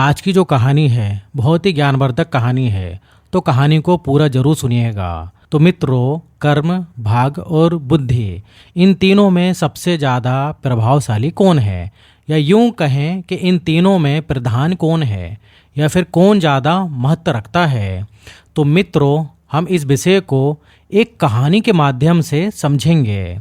आज की जो कहानी है बहुत ही ज्ञानवर्धक कहानी है, तो कहानी को पूरा जरूर सुनिएगा। तो मित्रों, कर्म, भाग और बुद्धि, इन तीनों में सबसे ज़्यादा प्रभावशाली कौन है, या यूं कहें कि इन तीनों में प्रधान कौन है, या फिर कौन ज़्यादा महत्व रखता है। तो मित्रों, हम इस विषय को एक कहानी के माध्यम से समझेंगे।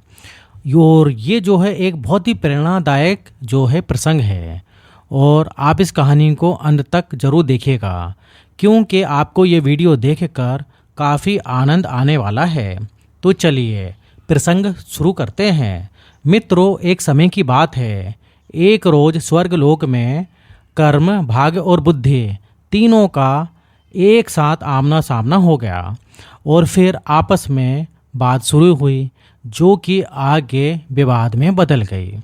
और ये जो है एक बहुत ही प्रेरणादायक जो है प्रसंग है, और आप इस कहानी को अंत तक जरूर देखिएगा, क्योंकि आपको ये वीडियो देखकर काफ़ी आनंद आने वाला है। तो चलिए प्रसंग शुरू करते हैं। मित्रों, एक समय की बात है। एक रोज स्वर्गलोक में कर्म, भाग और बुद्धि तीनों का एक साथ आमना सामना हो गया, और फिर आपस में बात शुरू हुई, जो कि आगे विवाद में बदल गई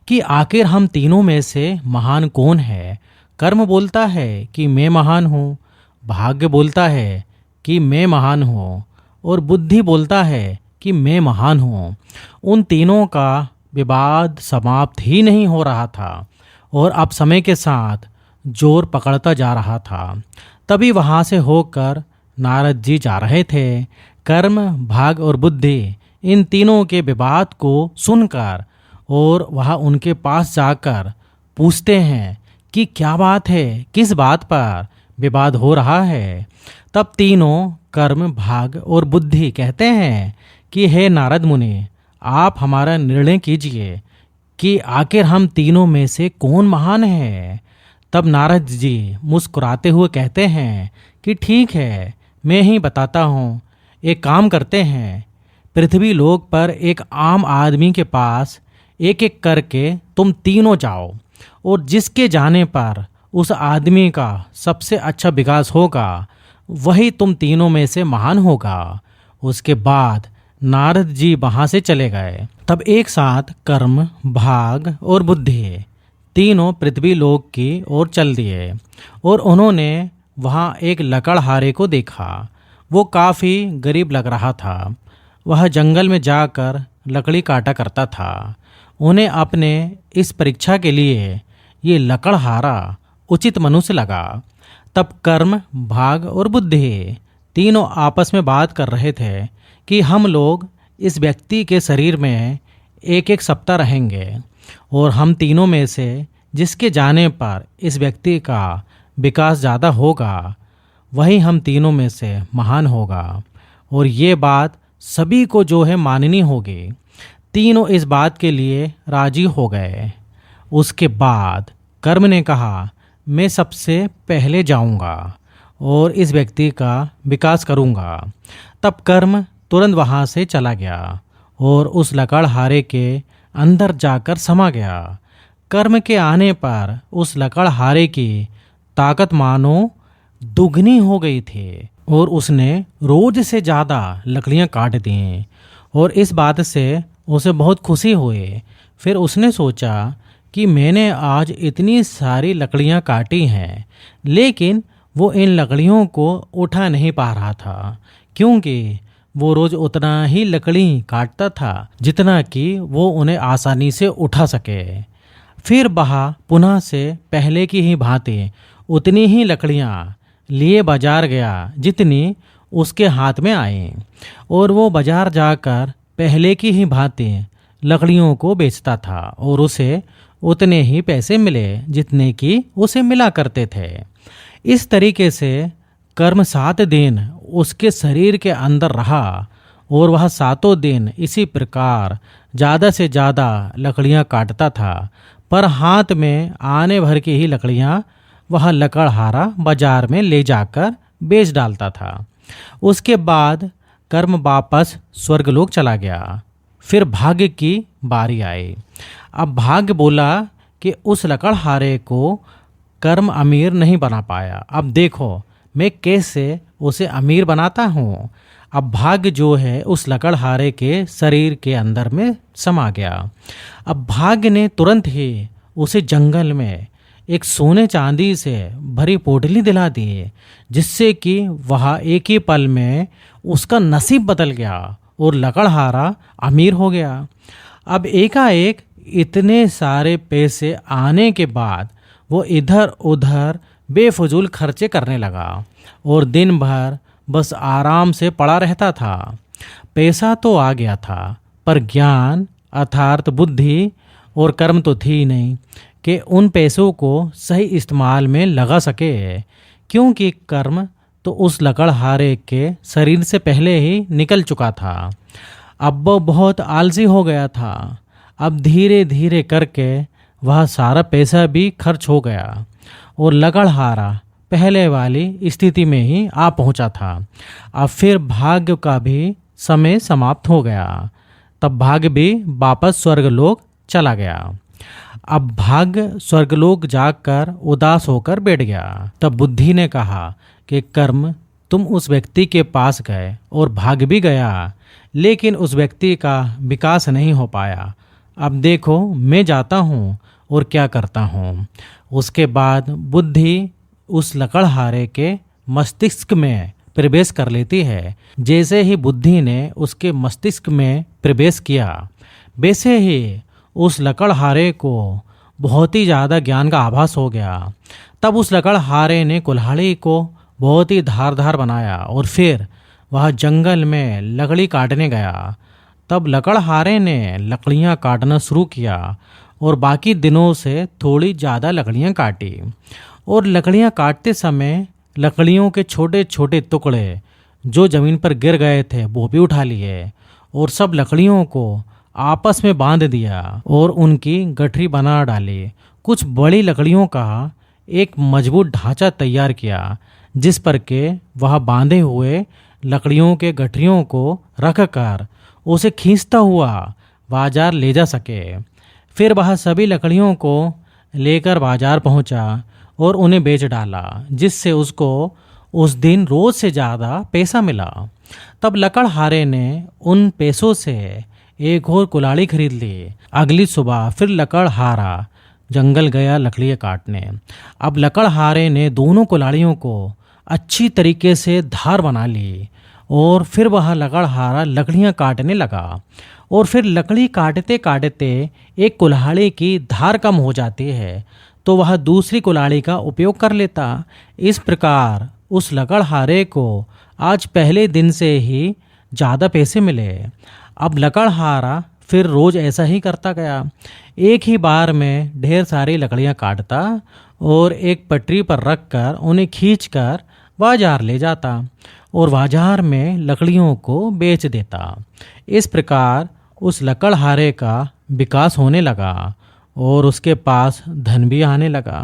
कि आखिर हम तीनों में से महान कौन है। कर्म बोलता है कि मैं महान हूँ, भाग्य बोलता है कि मैं महान हूँ, और बुद्धि बोलता है कि मैं महान हूँ। उन तीनों का विवाद समाप्त ही नहीं हो रहा था, और अब समय के साथ जोर पकड़ता जा रहा था। तभी वहाँ से होकर नारद जी जा रहे थे। कर्म, भाग और बुद्धि, इन तीनों के विवाद को सुनकर और वह उनके पास जाकर पूछते हैं कि क्या बात है, किस बात पर विवाद हो रहा है। तब तीनों कर्म, भाग और बुद्धि कहते हैं कि हे नारद मुनि, आप हमारा निर्णय कीजिए कि आखिर हम तीनों में से कौन महान है। तब नारद जी मुस्कुराते हुए कहते हैं कि ठीक है, मैं ही बताता हूँ। एक काम करते हैं, पृथ्वी लोक पर एक आम आदमी के पास एक एक करके तुम तीनों जाओ, और जिसके जाने पर उस आदमी का सबसे अच्छा विकास होगा, वही तुम तीनों में से महान होगा। उसके बाद नारद जी वहाँ से चले गए। तब एक साथ कर्म, भाग और बुद्धि तीनों पृथ्वी लोक की ओर चल दिए, और उन्होंने वहाँ एक लकड़हारे को देखा। वो काफ़ी गरीब लग रहा था। वह जंगल में जाकर लकड़ी काटा करता था। उन्हें अपने इस परीक्षा के लिए ये लकड़हारा उचित मनुष्य लगा। तब कर्म, भाग और बुद्धि तीनों आपस में बात कर रहे थे कि हम लोग इस व्यक्ति के शरीर में एक एक सप्ताह रहेंगे, और हम तीनों में से जिसके जाने पर इस व्यक्ति का विकास ज़्यादा होगा, वही हम तीनों में से महान होगा। और ये बात सभी को जो है माननी होगी। तीनों इस बात के लिए राजी हो गए। उसके बाद कर्म ने कहा, मैं सबसे पहले जाऊंगा और इस व्यक्ति का विकास करूंगा। तब कर्म तुरंत वहां से चला गया और उस लकड़हारे के अंदर जाकर समा गया। कर्म के आने पर उस लकड़हारे की ताकत मानो दुगनी हो गई थी, और उसने रोज से ज़्यादा लकड़ियाँ काट दी, और इस बात से उसे बहुत खुशी हुई। फिर उसने सोचा कि मैंने आज इतनी सारी लकड़ियाँ काटी हैं, लेकिन वो इन लकड़ियों को उठा नहीं पा रहा था, क्योंकि वो रोज़ उतना ही लकड़ी काटता था जितना कि वो उन्हें आसानी से उठा सके। फिर वह पुनः से पहले की ही भांति उतनी ही लकड़ियाँ लिए बाजार गया जितनी उसके हाथ में आई, और वो बाजार जाकर पहले की ही भांति लकड़ियों को बेचता था, और उसे उतने ही पैसे मिले जितने कि उसे मिला करते थे। इस तरीके से कर्म 7 दिन उसके शरीर के अंदर रहा, और वह 7 दिन इसी प्रकार ज़्यादा से ज़्यादा लकड़ियाँ काटता था, पर हाथ में आने भर की ही लकड़ियाँ वह लकड़हारा बाजार में ले जाकर बेच डालता था। उसके बाद कर्म वापस स्वर्गलोक चला गया। फिर भाग्य की बारी आई। अब भाग्य बोला कि उस लकड़हारे को कर्म अमीर नहीं बना पाया। अब देखो मैं कैसे उसे अमीर बनाता हूँ। अब भाग्य जो है उस लकड़हारे के शरीर के अंदर में समा गया। अब भाग्य ने तुरंत ही उसे जंगल में एक सोने चांदी से भरी पोटली दिला दी, जिससे कि वह एक ही पल में उसका नसीब बदल गया और लकड़हारा अमीर हो गया। अब एकाएक इतने सारे पैसे आने के बाद वो इधर उधर बेफजूल खर्चे करने लगा और दिन भर बस आराम से पड़ा रहता था। पैसा तो आ गया था, पर ज्ञान अर्थात बुद्धि और कर्म तो थी नहीं कि उन पैसों को सही इस्तेमाल में लगा सके, क्योंकि कर्म तो उस लकड़हारे के शरीर से पहले ही निकल चुका था। अब वो बहुत आलसी हो गया था। अब धीरे धीरे करके वह सारा पैसा भी खर्च हो गया और लकड़हारा पहले वाली स्थिति में ही आ पहुंचा था। अब फिर भाग्य का भी समय समाप्त हो गया। तब भाग्य भी वापस स्वर्गलोक चला गया। अब भाग्य स्वर्गलोक जाकर उदास होकर बैठ गया। तब बुद्धि ने कहा कि कर्म, तुम उस व्यक्ति के पास गए और भाग्य भी गया, लेकिन उस व्यक्ति का विकास नहीं हो पाया। अब देखो मैं जाता हूँ और क्या करता हूँ। उसके बाद बुद्धि उस लकड़हारे के मस्तिष्क में प्रवेश कर लेती है। जैसे ही बुद्धि ने उसके मस्तिष्क में प्रवेश किया, वैसे ही उस लकड़हारे को बहुत ही ज़्यादा ज्ञान का आभास हो गया। तब उस लकड़हारे ने कुल्हाड़ी को बहुत ही धारदार बनाया और फिर वह जंगल में लकड़ी काटने गया। तब लकड़हारे ने लकड़ियाँ काटना शुरू किया और बाकी दिनों से थोड़ी ज़्यादा लकड़ियाँ काटी। और लकड़ियाँ काटते समय लकड़ियों के छोटे छोटे टुकड़े जो ज़मीन पर गिर गए थे वो भी उठा लिए और सब लकड़ियों को आपस में बांध दिया और उनकी गठरी बना डाली। कुछ बड़ी लकड़ियों का एक मजबूत ढांचा तैयार किया, जिस पर के वह बांधे हुए लकड़ियों के गठरियों को रखकर उसे खींचता हुआ बाजार ले जा सके। फिर वह सभी लकड़ियों को लेकर बाजार पहुंचा और उन्हें बेच डाला, जिससे उसको उस दिन रोज से ज़्यादा पैसा मिला। तब लकड़हारे ने उन पैसों से एक और कुल्हाड़ी खरीद ली। अगली सुबह फिर लकड़हारा जंगल गया लकड़ियाँ काटने। अब लकड़हारे ने दोनों कुल्हाड़ियों को अच्छी तरीके से धार बना ली और फिर वह लकड़हारा लकड़ियाँ काटने लगा। और फिर लकड़ी काटते काटते एक कुल्हाड़ी की धार कम हो जाती है तो वह दूसरी कुल्हाड़ी का उपयोग कर लेता। इस प्रकार उस लकड़हारे को आज पहले दिन से ही ज़्यादा पैसे मिले। अब लकड़हारा फिर रोज़ ऐसा ही करता गया। एक ही बार में ढेर सारी लकड़ियाँ काटता और एक पटरी पर रखकर उन्हें खींचकर बाजार ले जाता और बाजार में लकड़ियों को बेच देता। इस प्रकार उस लकड़हारे का विकास होने लगा और उसके पास धन भी आने लगा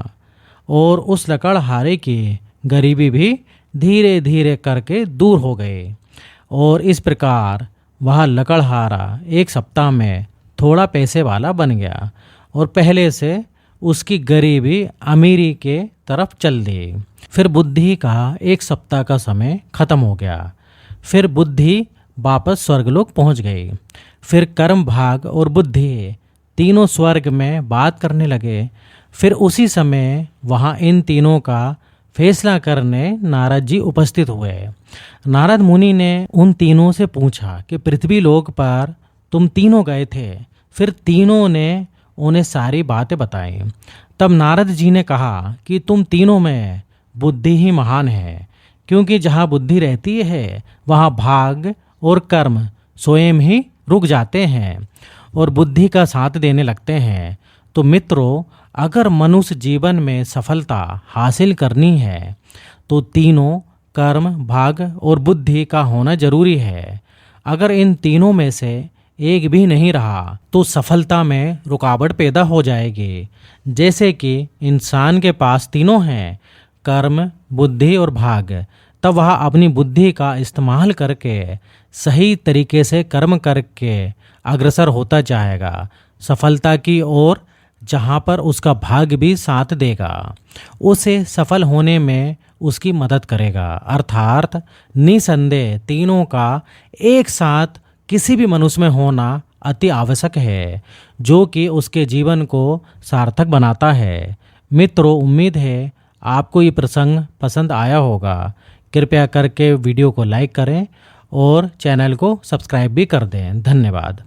और उस लकड़हारे की गरीबी भी धीरे धीरे करके दूर हो गई। और इस प्रकार वह लकड़हारा एक सप्ताह में थोड़ा पैसे वाला बन गया और पहले से उसकी गरीबी अमीरी के तरफ चल दी। फिर बुद्धि का एक सप्ताह का समय खत्म हो गया। फिर बुद्धि वापस स्वर्गलोक पहुंच गई। फिर कर्म, भाग और बुद्धि तीनों स्वर्ग में बात करने लगे। फिर उसी समय वहाँ इन तीनों का फैसला करने नारद जी उपस्थित हुए। नारद मुनि ने उन तीनों से पूछा कि पृथ्वी लोक पर तुम तीनों गए थे। फिर तीनों ने उन्हें सारी बातें बताई। तब नारद जी ने कहा कि तुम तीनों में बुद्धि ही महान है, क्योंकि जहाँ बुद्धि रहती है वहाँ भाग और कर्म स्वयं ही रुक जाते हैं और बुद्धि का साथ देने लगते हैं। तो मित्रों, अगर मनुष्य जीवन में सफलता हासिल करनी है तो तीनों कर्म, भाग और बुद्धि का होना जरूरी है। अगर इन तीनों में से एक भी नहीं रहा तो सफलता में रुकावट पैदा हो जाएगी। जैसे कि इंसान के पास तीनों हैं, कर्म, बुद्धि और भाग, तब वह अपनी बुद्धि का इस्तेमाल करके सही तरीके से कर्म करके अग्रसर होता जाएगा सफलता की ओर, जहाँ पर उसका भाग्य भी साथ देगा, उसे सफल होने में उसकी मदद करेगा। अर्थात निसंदेह तीनों का एक साथ किसी भी मनुष्य में होना अति आवश्यक है, जो कि उसके जीवन को सार्थक बनाता है। मित्रों, उम्मीद है आपको ये प्रसंग पसंद आया होगा। कृपया करके वीडियो को लाइक करें और चैनल को सब्सक्राइब भी कर दें। धन्यवाद।